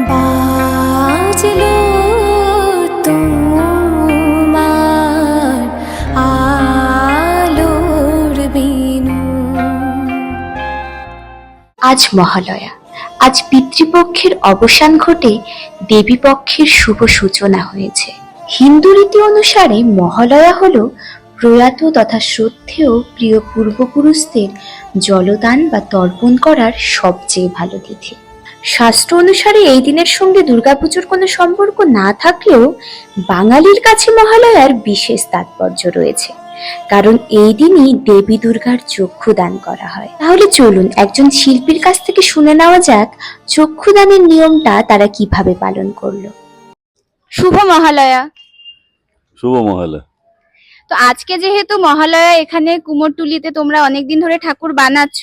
বাজলো তোমার আলোর বিনু। আজ মহালয়া। আজ পিতৃপক্ষের অবসান ঘটে দেবীপক্ষের শুভ সূচনা হয়েছে। হিন্দু রীতি অনুসারে মহালয়া হলো প্রয়াত তথা শ্রদ্ধেয় প্রিয় পূর্বপুরুষদের জলদান বা তর্পণ করার সবচেয়ে ভালো তিথি। শাস্ত্র অনুসারে এই দিনের সঙ্গে দুর্গাপুজোর কোনো সম্পর্ক না থাকলেও বাঙালির কাছে মহালয়ার বিশেষ তাৎপর্য রয়েছে, কারণ এই দিনই দেবী দুর্গার চক্ষু দান করা হয়। তাহলে চলুন একজন শিল্পীর কাছ থেকে শুনে নেওয়া যাক চক্ষুদানের নিয়মটা তারা কিভাবে পালন করলো। শুভ মহালয়া। শুভ মহালয়া। তো আজকে যেহেতু মহালয়া, এখানে কুমোরটুলিতে তোমরা অনেকদিন ধরে ঠাকুর বানাচ্ছ,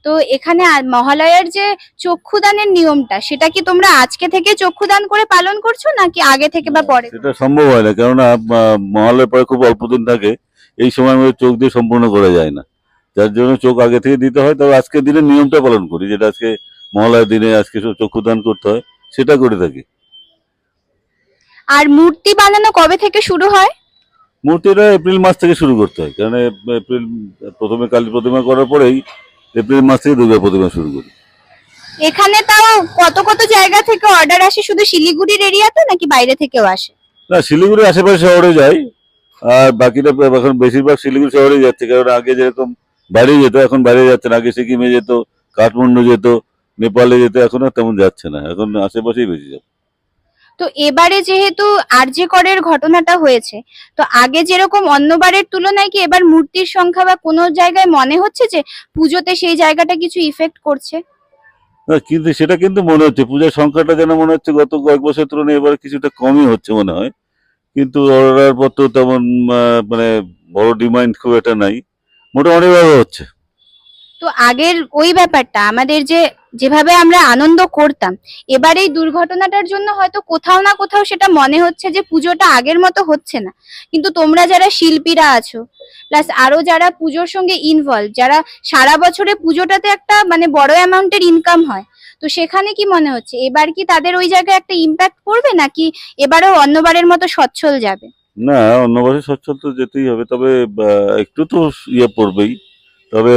তো এখানে মহালয়ার যে চক্ষুদানের নিয়মটা, সেটা কি তোমরা আজকে থেকে চক্ষুদান করে পালন করছো নাকি আগে থেকে বা পরে? সেটা সম্ভব হয় না, কেননা মহালয়ার পরে খুব অল্প দিন থাকে, এই সময় আমাদের চোখ দিয়ে সম্পূর্ণ করা যায় না, যার জন্য চোখ আগে থেকে দিতে হয়। তবে আজকের দিনে নিয়মটা পালন করি, যেটা আজকে মহালয়ার দিনে আজকে চক্ষুদান করতে হয়, সেটা করে থাকি। আর মূর্তি বানানো কবে থেকে শুরু হয়? মূর্তিটা এপ্রিল মাস থেকে শুরু করতে হয়, কারণ এপ্রিল প্রথমে কালী প্রতিমা করার পরেই এপ্রিল মাস থেকে দুর্গা প্রতিমা শুরু করি। এখানে তাও কত কত জায়গা থেকে অর্ডার আসে? শুধু শিলিগুড়ির এরিয়াতে নাকি বাইরে থেকেও আসে? না, শিলিগুড়ির আশেপাশে শহরে যাই, আর বাকিটা এখন বেশিরভাগ শিলিগুড়ি শহরে যাচ্ছে, কারণ আগে যেরকম বাইরে যেত এখন বাইরে যাচ্ছে না। আগে সিকিমে যেত, কাঠমান্ডু যেত, নেপালে যেত, এখন আর তেমন যাচ্ছে না, এখন আশেপাশেই বেশি যাচ্ছে। তো এবারে যেহেতু আরজে করের ঘটনাটা হয়েছে, তো আগে যেরকম অন্যবারের তুলনায় কি এবার মূর্তির সংখ্যা বা কোনো জায়গায় মনে হচ্ছে যে পুজোতে সেই জায়গাটা কিছু ইফেক্ট করছে? না, কিন্তু সেটা কিন্তু মনে হচ্ছে পূজার সংখ্যাটা যেন মনে হচ্ছে গত কয়েক বছর তুলনায় এবার কিছুটা কমই হচ্ছে মনে হয়, কিন্তু অর্ডার পত্র তেমন মানে বড় ডিমান্ড খুব একটা নাই, মোটামুটি ভাবে হচ্ছে। তো আগের ওই ব্যাপারটা আমাদের যেভাবে আমরা আনন্দ করতাম, এবার এই দুর্ঘটনাটার জন্য হয়তো কোথাও না কোথাও সেটা মনে হচ্ছে যে পুজোটা আগের মতো হচ্ছে না। কিন্তু তোমরা যারা শিল্পীরা আছো, প্লাস আরো যারা পুজোর সঙ্গে ইনভলভ, যারা সারা বছরে পুজোটাতে একটা মানে বড় অ্যামাউন্টের ইনকাম হয়, তো সেখানে কি মনে হচ্ছে এবার কি তাদের ওই জায়গায় একটা ইম্প্যাক্ট পড়বে নাকি এবারও অন্যবারের মতো সচ্ছল যাবে? না, অন্য বছর সচ্ছল তো যেতেই হবে, তবে একটু তো ইয়ে পড়বেই। তবে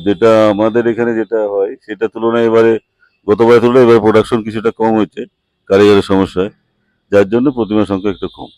যেটা আমাদের এখানে যেটা হয় সেটা তুলনায় এবারে গতবারের তুলনায় এবার প্রোডাকশন কিছুটা কম হয়েছে কারিগরের সমস্যায়, যার জন্য প্রতিমার সংখ্যা একটু কম।